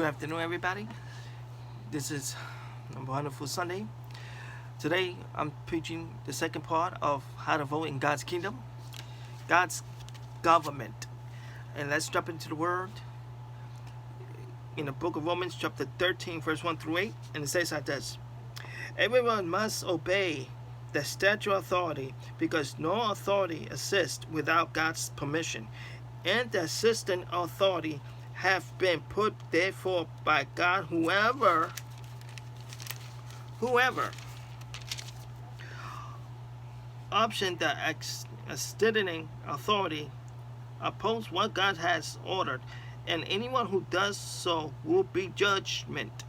Good afternoon, everybody. This is a wonderful Sunday. Today, I'm preaching the second part of how to vote in God's kingdom, God's government. And let's jump into the word in the book of Romans, chapter 13, verse 1 through 8. And it says like this: Everyone must obey the statutory authority, because no authority exists without God's permission, and the assistant authority have been put therefore by God. Whoever option the extending authority oppose what God has ordered, and anyone who does so will be judgment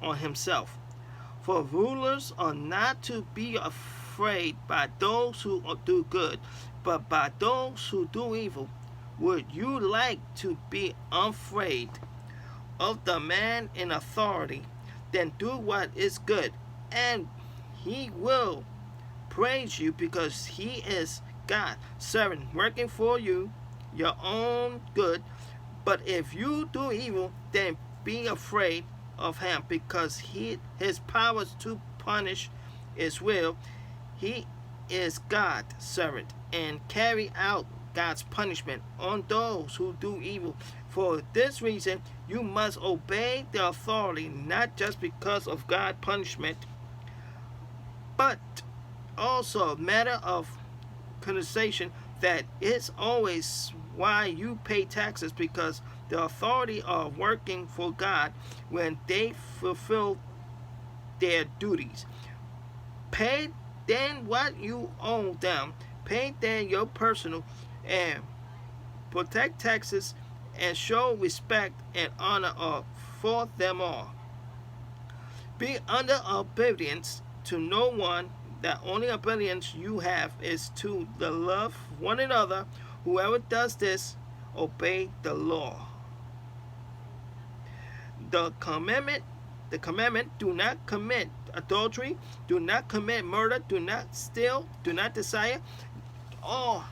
on himself. For rulers are not to be afraid by those who do good, but by those who do evil. Would you like to be afraid of the man in authority? Then do what is good, and he will praise you, because he is God's servant working for you, your own good. But if you do evil, then be afraid of him, because his power to punish is will. He is God's servant, and carry out God's punishment on those who do evil. For this reason, you must obey the authority, not just because of God's punishment, but also a matter of consideration that is always why you pay taxes, because the authority are working for God when they fulfill their duties. Pay then what you owe them. Pay then your personal and protect taxes, and show respect and honor for them all. Be under obedience to no one. The only obedience you have is to the love one another. Whoever does this, obey the law. The commandment, do not commit adultery, do not commit murder, do not steal, do not desire, or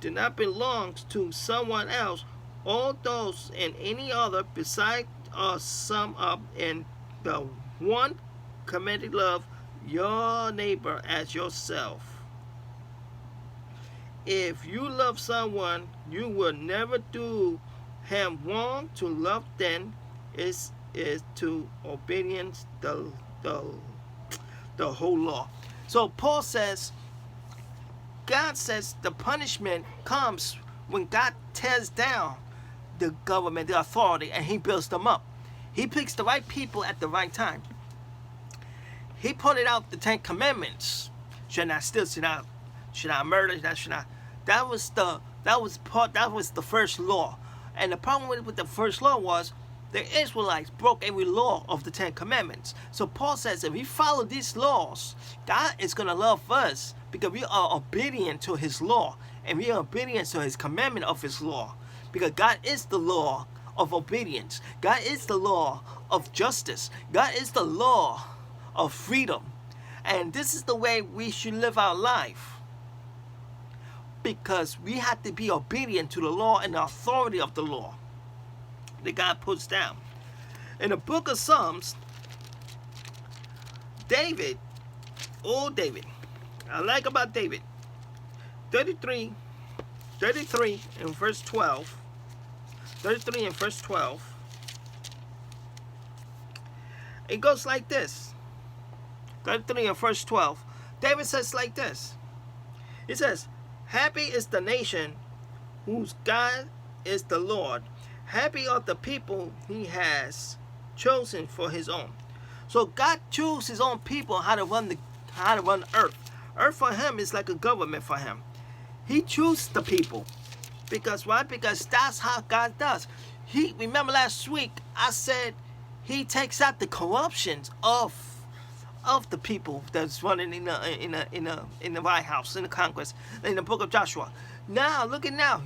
do not belong to someone else. All those and any other besides are summed up in the one commanded: love your neighbor as yourself. If you love someone, you will never do him wrong. To love then is to obedience the whole law. So Paul says, God says the punishment comes when God tears down the government, the authority, and he builds them up. He picks the right people at the right time. He pointed out the 10 commandments: should not steal, should not murder, should not. That was the first law. And the problem with the first law was the Israelites broke every law of the 10 commandments. So Paul says if we follow these laws, God is going to love us, because we are obedient to his law, and we are obedient to his commandment of his law, because God is the law of obedience. God is the law of justice. God is the law of freedom. And this is the way we should live our life, because we have to be obedient to the law and the authority of the law that God puts down. In the book of Psalms, David, I like about David, 33 and verse 12, 33 and verse 12, it goes like this. 33 and verse 12, David says like this. He says, happy is the nation whose God is the Lord. Happy are the people he has chosen for his own. So God chooses his own people how to run earth. Earth for him is like a government for him. He chooses the people. Because why? Because that's how God does. Remember last week I said he takes out the corruptions of the people that's running in the White House, in the Congress, in the book of Joshua. Now look at now.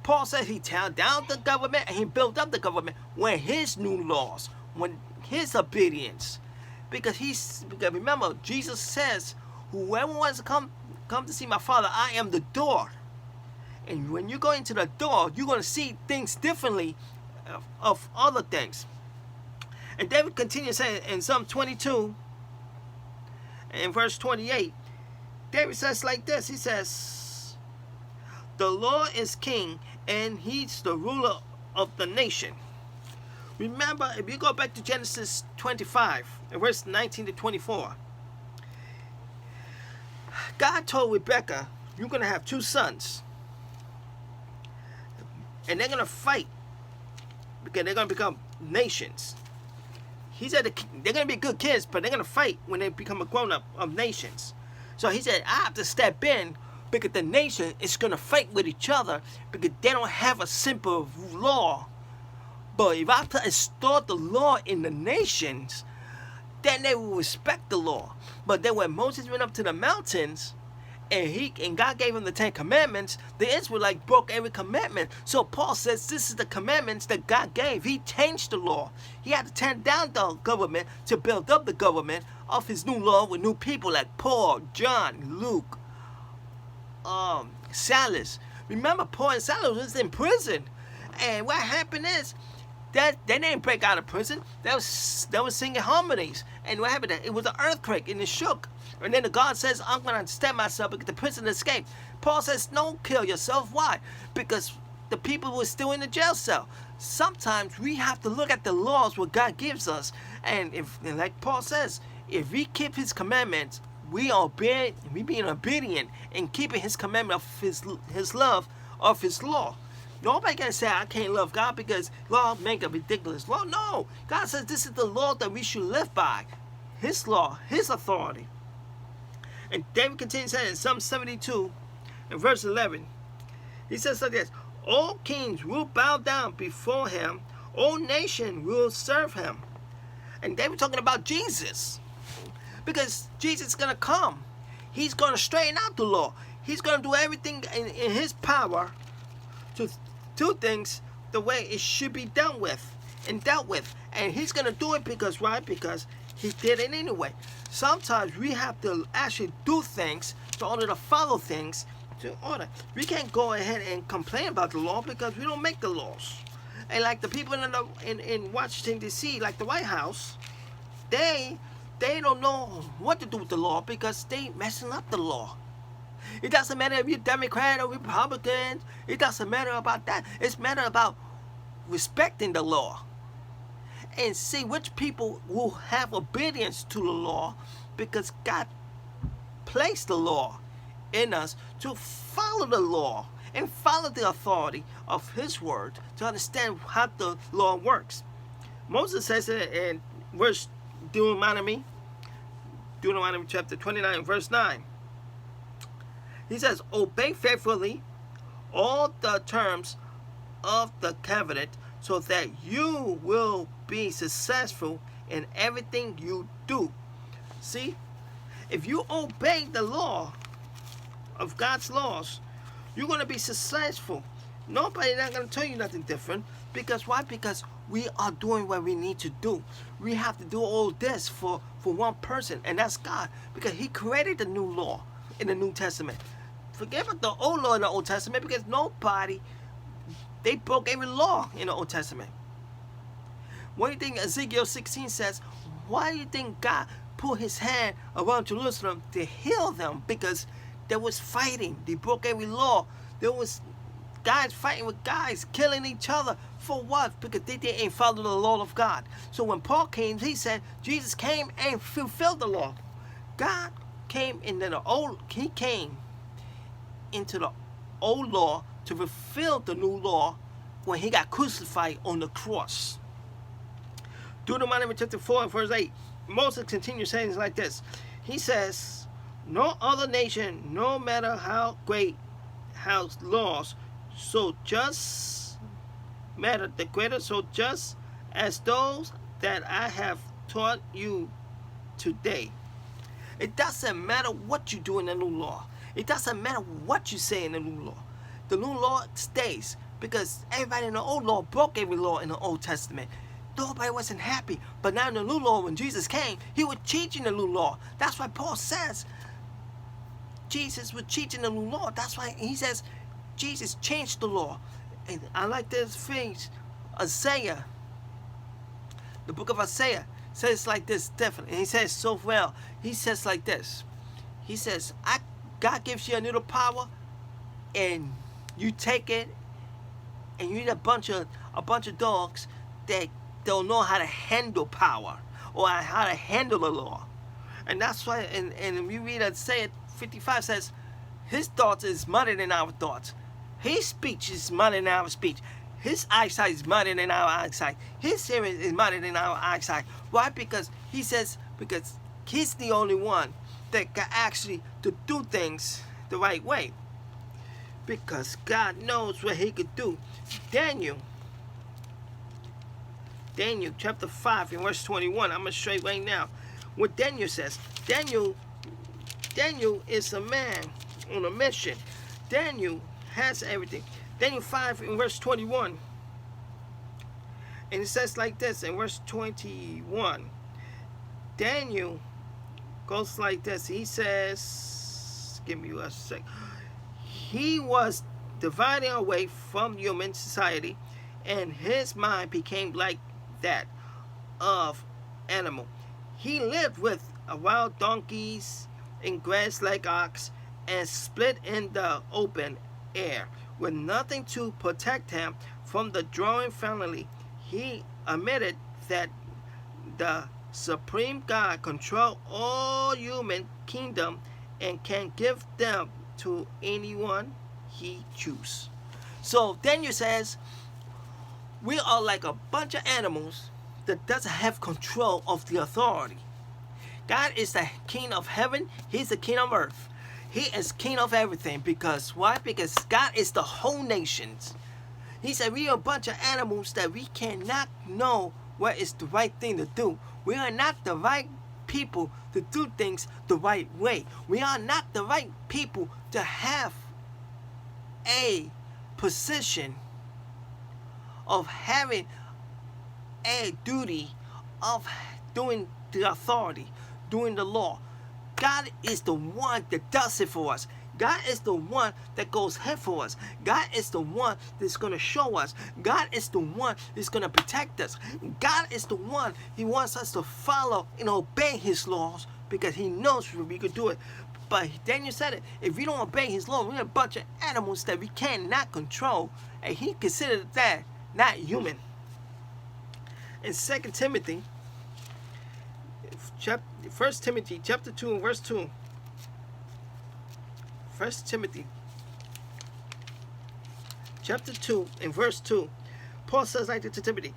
Paul says he tore down the government and he built up the government when his new laws, when his obedience. Because remember, Jesus says, whoever wants to come to see my Father, I am the door. And when you go into the door, you're going to see things differently of other things. And David continues saying in Psalm 22, in verse 28, David says like this. He says, the Lord is king, and he's the ruler of the nation. Remember, if you go back to Genesis 25, verse 19 to 24, God told Rebekah, you're going to have 2 sons. And they're going to fight because they're going to become nations. He said they're going to be good kids, but they're going to fight when they become a grown-up of nations. So he said, I have to step in because the nation is going to fight with each other because they don't have a simple law. But if I install the law in the nations, then they will respect the law. But then when Moses went up to the mountains, and God gave him the 10 commandments, the Israelites broke every commandment. So Paul says this is the commandments that God gave. He changed the law. He had to tear down the government to build up the government of his new law with new people like Paul, John, Luke, Silas. Remember, Paul and Silas was in prison. And what happened is that they didn't break out of prison. They were singing harmonies. And what happened? It was an earthquake and it shook. And then the God says, I'm going to stab myself because the prison escaped. Paul says, don't kill yourself. Why? Because the people were still in the jail cell. Sometimes we have to look at the laws what God gives us. And like Paul says, if we keep his commandments, we being obedient and keeping his commandment of his love of his law. Nobody can say I can't love God because law make a ridiculous law. No, God says this is the law that we should live by. His law, his authority. And David continues saying in Psalm 72 and verse 11, he says like this, all kings will bow down before him, all nations will serve him. And David talking about Jesus. Because Jesus is going to come. He's going to straighten out the law. He's going to do everything in his power to do things the way it should be done with and dealt with. And he's going to do it because, why? Because he did it anyway. Sometimes we have to actually do things in order to follow things to order. We can't go ahead and complain about the law because we don't make the laws. And like the people in Washington, D.C., like the White House, they don't know what to do with the law because they messing up the law. It doesn't matter if you're Democrat or Republican. It doesn't matter about that. It's matter about respecting the law. And see which people will have obedience to the law because God placed the law in us to follow the law and follow the authority of his word to understand how the law works. Moses says it in verse Deuteronomy chapter 29 verse 9. He says, obey faithfully all the terms of the covenant so that you will be successful in everything you do. See, if you obey the law of God's laws, you're going to be successful. Nobody's not going to tell you nothing different. Because why? Because we are doing what we need to do. We have to do all this for one person, and that's God. Because he created the new law in the New Testament. Forget about the old law in the Old Testament because they broke every law in the Old Testament. What do you think Ezekiel 16 says? Why do you think God put his hand around Jerusalem to heal them? Because there was fighting. They broke every law. There was guys fighting with guys, killing each other. For what? Because they didn't follow the law of God. So when Paul came, he said Jesus came and fulfilled the law. God came into he came into the old law to fulfill the new law when he got crucified on the cross. Deuteronomy chapter 4 and verse 8. Moses continues saying like this. He says, no other nation, no matter how great, has laws so just matter the greater, so just as those that I have taught you today. It doesn't matter what you do in the new law. It doesn't matter what you say in the new law. The new law stays because everybody in the old law broke every law in the Old Testament. Nobody wasn't happy. But now in the new law, when Jesus came, he was teaching the new law. That's why Paul says Jesus was teaching the new law. That's why he says Jesus changed the law. And I like this phrase Isaiah, the book of Isaiah, says like this differently. And he says so well. He says like this. He says, God gives you a little power, and you take it, and you need a bunch of dogs that don't know how to handle power or how to handle the law. And that's why, and we read Isaiah 55 says, his thoughts is mightier than our thoughts. His speech is mightier than our speech. His eyesight is mightier than our eyesight. His hearing is mightier than our eyesight. Why? Because he says, because he's the only one that can actually to do things the right way. Because God knows what he could do. Daniel chapter 5 and verse 21. I'm going to show you right now what Daniel says. Daniel is a man on a mission. Daniel has everything. Daniel 5 in verse 21. And it says like this in verse 21. Daniel goes like this. He says, give me a sec. He was dividing away from human society, and his mind became like that of animal. He lived with wild donkeys and grass like ox, and split in the open air. With nothing to protect him from the drawing family, he admitted that the supreme God controls all human kingdom and can give them to anyone he chooses. So Daniel says, we are like a bunch of animals that doesn't have control of the authority. God is the king of heaven. He's the king of earth. He is king of everything. Because why? Because God is the whole nations. He said we are a bunch of animals that we cannot know what is the right thing to do. We are not the right people to do things the right way. We are not the right people to have a position of having a duty of doing the authority, doing the law. God is the one that does it for us. God is the one that goes ahead for us. God is the one that's going to show us. God is the one that's going to protect us. God is the one he wants us to follow and obey his laws because he knows we could do it. But Daniel said it, if we don't obey his law, we're a bunch of animals that we cannot control. And he considered that not human. In 2 Timothy, 1 Timothy chapter 2 and verse 2. 1 Timothy chapter 2 and verse 2. Paul says like this to Timothy,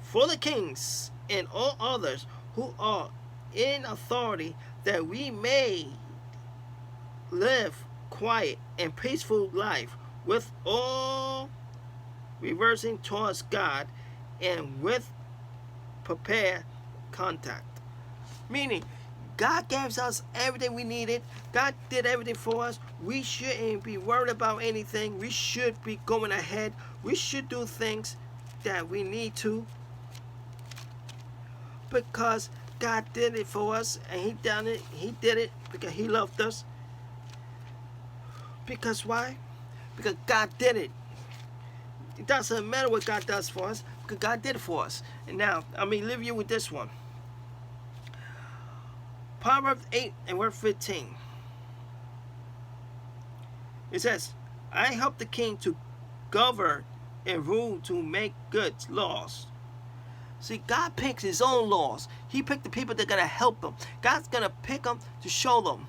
for the kings and all others who are in authority, that we may live quiet and peaceful life with all reversing towards God and with prepared contact. Meaning, God gives us everything we needed. God did everything for us. We shouldn't be worried about anything. We should be going ahead. We should do things that we need to, because God did it for us, and He done it. He did it because He loved us. Because why? Because God did it. It doesn't matter what God does for us, because God did it for us. And now, I'm going to leave you with this one. Proverbs 8 and verse 15. It says, I help the king to govern and rule, to make good laws. See, God picks his own laws. He picked the people that are going to help him. God's going to pick them to show them.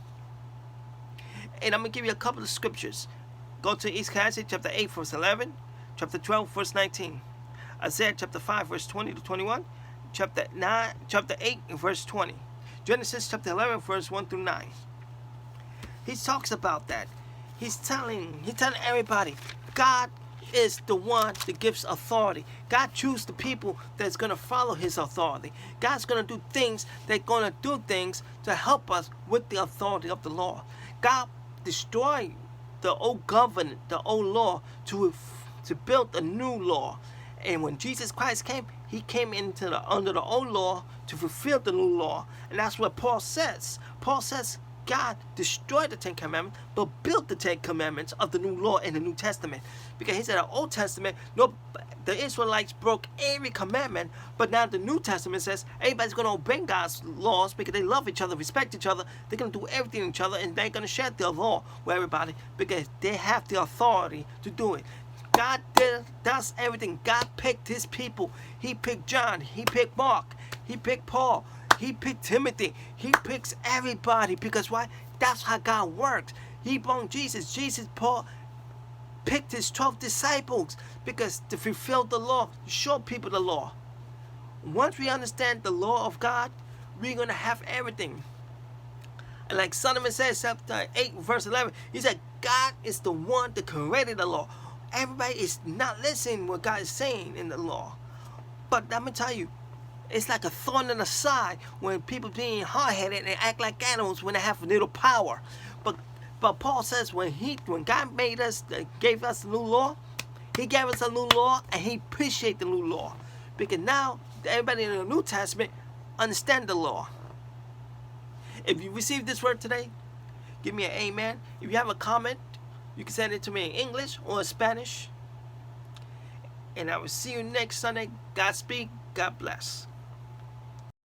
And I'm going to give you a couple of scriptures. Go to Ecclesiastes chapter 8 verse 11. Chapter 12 verse 19. Isaiah chapter 5 verse 20 to 21. Chapter 8 verse 20. Genesis chapter 11 verse 1 through 9. He talks about that. He's telling everybody, God is the one that gives authority. God chooses the people that's going to follow his authority. God's going to do things to help us with the authority of the law. God destroyed the old covenant, the old law, to build a new law. And when Jesus Christ came, he came under the old law to fulfill the new law. And that's what Paul says. Paul says God destroyed the Ten Commandments, but built the Ten Commandments of the new law in the New Testament. Because he said the Old Testament, no, the Israelites broke every commandment, but now the New Testament says everybody's going to obey God's laws because they love each other, respect each other. They're going to do everything in each other, and they're going to share their law with everybody because they have the authority to do it. God does everything. God picked his people. He picked John. He picked Mark. He picked Paul. He picked Timothy. He picks everybody because why? That's how God works. He brought Jesus. Paul picked his 12 disciples because to fulfill the law, show people the law. Once we understand the law of God, we're going to have everything. And like Solomon says, chapter 8, verse 11, he said, God is the one that created the law. Everybody is not listening what God is saying in the law. But I'm going to tell you, it's like a thorn in the side when people being hard-headed and act like animals when they have little power. But Paul says when God made us, gave us the new law, he gave us a new law and he appreciated the new law. Because now everybody in the New Testament understand the law. If you received this word today, give me an amen. If you have a comment, you can send it to me in English or in Spanish. And I will see you next Sunday. Godspeed. God bless.